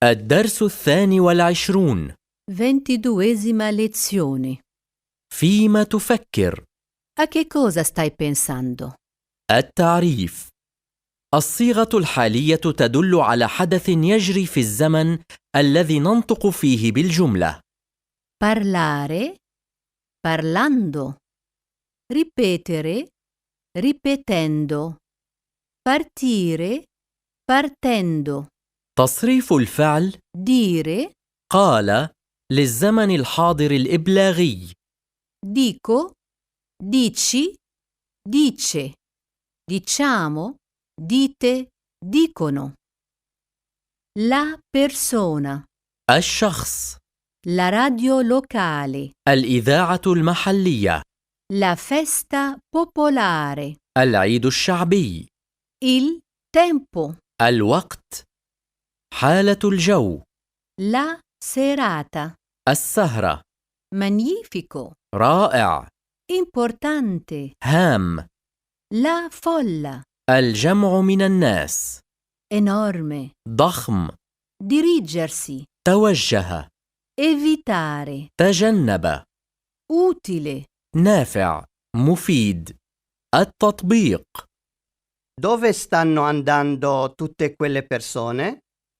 الدرس 22. 22esima lezione. فيما تفكر. A che cosa stai pensando? التعريف. الصيغة الحالية تدل على حدث يجري في الزمن الذي ننطق فيه بالجملة. Parlare, parlando. Ripetere, ripetendo. Partire, partendo. تصريف الفعل Dire, قال للزمن الحاضر الإبلاغي. dico, dici, dice. Diciamo, dite, dicono. La persona. الشخص. La radio locale. الإذاعة المحلية. La festa popolare. العيد الشعبي. Il tempo. الوقت. حالة الجو. La serata. السهرة. Magnifico. رائع. Importante. هام. La folla. الجمع من الناس. Enorme. ضخم. Dirigersi. توجه. Evitare. تجنب. Utile. نافع. مفيد. التطبيق. Dove stanno andando tutte quelle persone?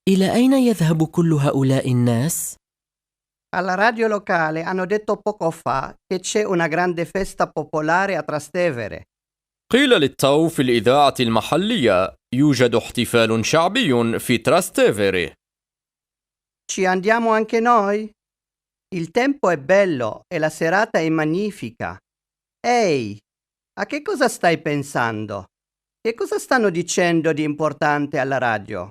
إلى أين يذهب كل هؤلاء الناس؟ Alla radio locale hanno detto poco fa che c'è una grande festa popolare a Trastevere. قيل للتو في الإذاعة المحلية يوجد احتفال شعبي في تراستيفيري. Ci andiamo anche noi? Il tempo è bello e la serata è magnifica. Ehi, a che cosa stai pensando? Che cosa stanno dicendo di importante alla radio?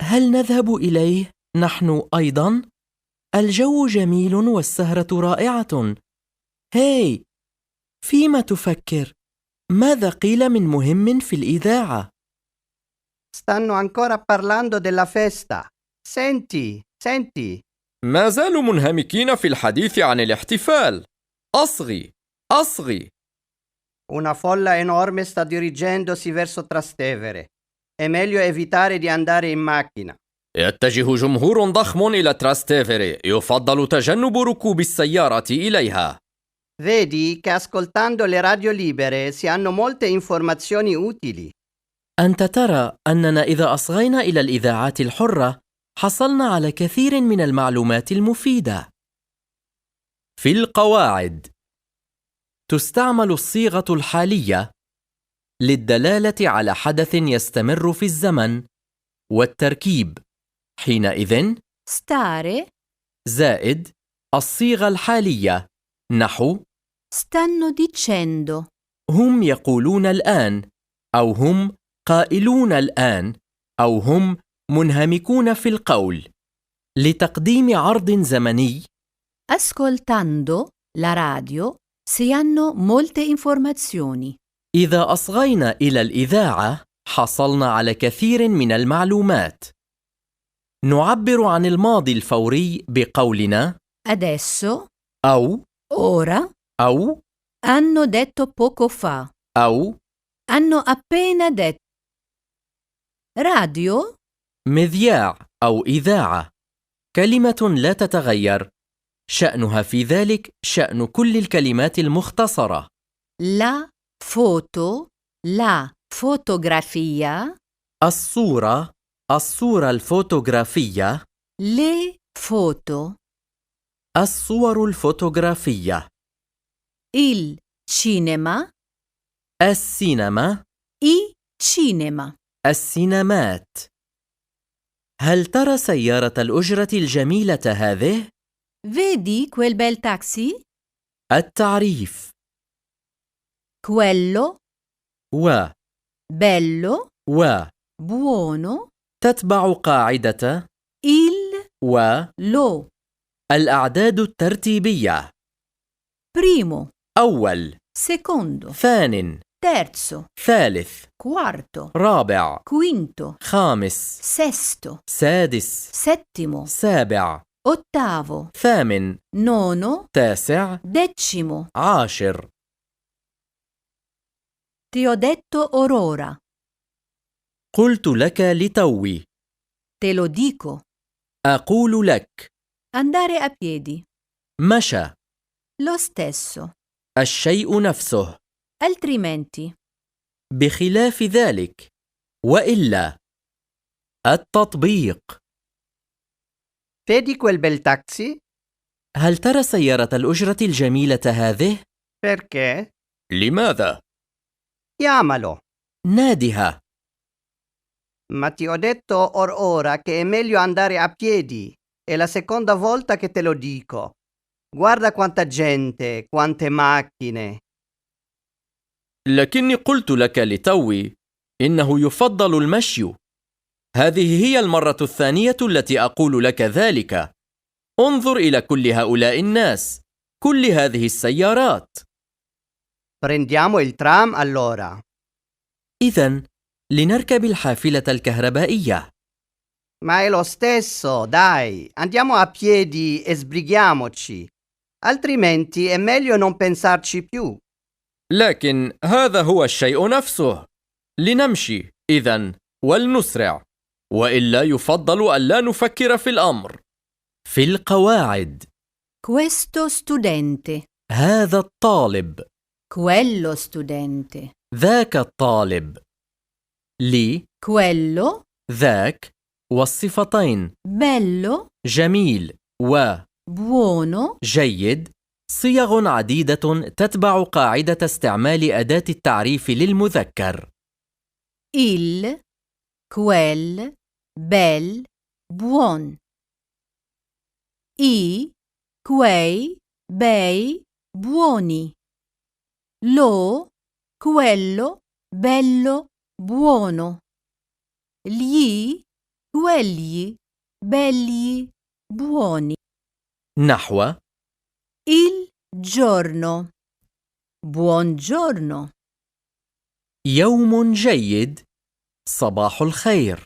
هل نذهب إليه نحن أيضا؟ الجو جميل والسهرة رائعة. هاي، فيما تفكر؟ ماذا قيل من مهم في الإذاعة؟ Stanno ancora parlando della festa. Senti, senti. ما زالوا منهمكين في الحديث عن الاحتفال. أصغي أصغي. Una folla enorme sta dirigendosi verso Trastevere. È meglio evitare di andare in macchina. يتجه جمهور ضخم إلى تراستيفيري. يفضل تجنب ركوب السيارة إليها. Vedi che ascoltando le radio libere si hanno molte informazioni utili. أنت ترى أننا إذا أصغينا إلى الإذاعات الحرة حصلنا على كثير من المعلومات المفيدة. في القواعد. تستعمل الصيغة الحالية للدلالة على حدث يستمر في الزمن والتركيب. حينئذ Stare. زائد الصيغة الحالية نحو Stanno dicendo. هم يقولون الآن، أو هم قائلون الآن، أو هم منهمكون في القول، لتقديم عرض زمني. Ascoltando la radio si hanno molte informazioni. إذا أصغينا إلى الإذاعة حصلنا على كثير من المعلومات. نعبر عن الماضي الفوري بقولنا Adesso, أو ora, أو hanno detto poco fa. أو Hanno appena detto. Radio, مذياع أو إذاعة. كلمة لا تتغير، شأنها في ذلك شأن كل الكلمات المختصرة. la foto, la fotografia, الصورة الفوتوغرافية، le foto, الصور الفوتوغرافية، il cinema, السينما، i cinema. السينمات. هل ترى سيارة الأجرة الجميلة هذه؟ Vedi quel bel taxi? التعريف. Quello, و bello, buono, تتبع قاعدة il, lo, الأعداد الترتيبية. primo, أول، secondo, ثان، terzo, ثالث، quarto, رابع، quinto, خامس، sesto, سادس، settimo, سابع، ottavo, ثامن، nono, تاسع، decimo. عاشر. Ti ho detto orora. قلت لك لتوي. Te lo dico. أقول لك. andare a piedi, مشى. lo stesso, الشيء نفسه. altrimenti, بخلاف ذلك. وإلا. التطبيق. Vedi quel bel taxi? هل ترى سيارة الأجرة الجميلة هذه؟ Perché? لماذا؟ Chiamalo. نادها. Ma ti ho detto or ora che è meglio andare a piedi. È la seconda volta che te lo dico. Guarda quanta gente, quante macchine. لكني قلت لك لتوي إنه يفضل المشي. هذه هي المرة الثانية التي أقول لك ذلك. انظر إلى كل هؤلاء الناس، كل هذه السيارات. Prendiamo il tram allora. إذن لنركب الحافلة الكهربائية. Ma è lo stesso, dai. Andiamo a piedi e sbrighiamoci. Altrimenti è meglio non pensarci più. لكن هذا هو الشيء نفسه. لنمشي إذن ولنسرع، وإلا يفضل ألا نفكر في الأمر. في القواعد. questo studente, هذا الطالب. quello studente, ذاك الطالب. لي. quello, ذاك. والصفتين bello, جميل و buono, جيد صيغ عديدة تتبع قاعدة استعمال أداة التعريف للمذكر. il, quel, bel, buon. I, quei, bei, buoni. Lo, quello, bello, buono. Gli, quelli, belli, buoni. نحو Il giorno. Buongiorno. يوم جيد. صباح الخير.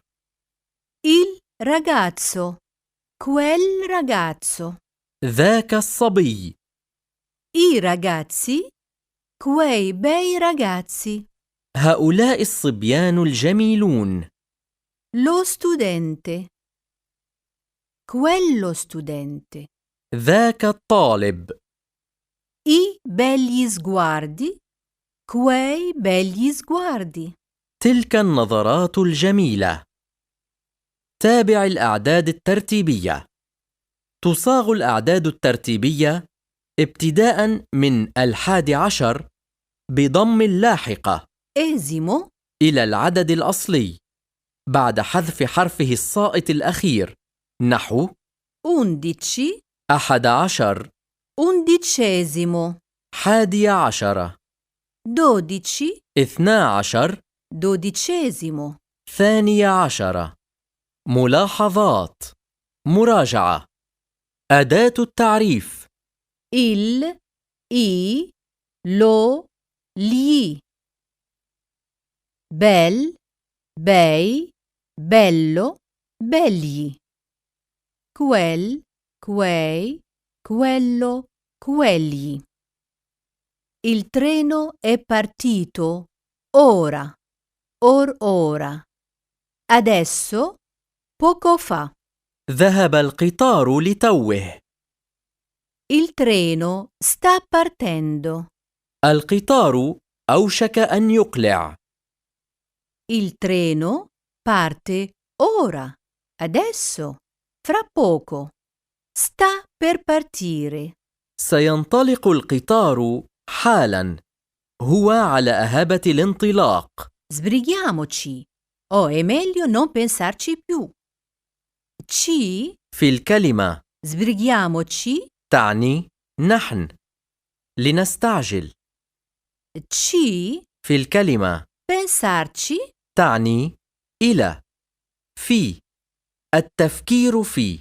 Il ragazzo. Quel ragazzo. ذاك الصبي. I ragazzi. Quei bei ragazzi. هؤلاء الصبيان الجميلون. Lo studente. Quello studente. ذاك الطالب. I begli sguardi. Quei begli sguardi. تلك النظرات الجميلة. تابع الأعداد الترتيبية. تصاغ الأعداد الترتيبية ابتداء من 11 بضم اللاحقة Esimo. إلى العدد الأصلي بعد حذف حرفه الساقط الأخير، نحو 11. 11 Undicesimo. 11 12. 12 Dodicesimo. 12. ملاحظات. مراجعة. أداة التعريف. Il, i, lo, gli. Bel, bei, bello, begli. Quel, quei, quello, quelli. Il treno è partito ora, ora. Adesso, poco fa. ذهب القطار لتوه. Il treno sta partendo. القطار أوشك أن يقلع. Il treno parte ora, adesso, fra poco. Sta per partire. سينطلق القطار حالا. هو على أهبة الانطلاق. Sbrighiamoci. Oh, è meglio non pensarci più. Ci, في الكلمة sbrighiamoci, تعني نحن. لنستعجل. ci, في الكلمة pensarci, تعني إلى. في. التفكير في.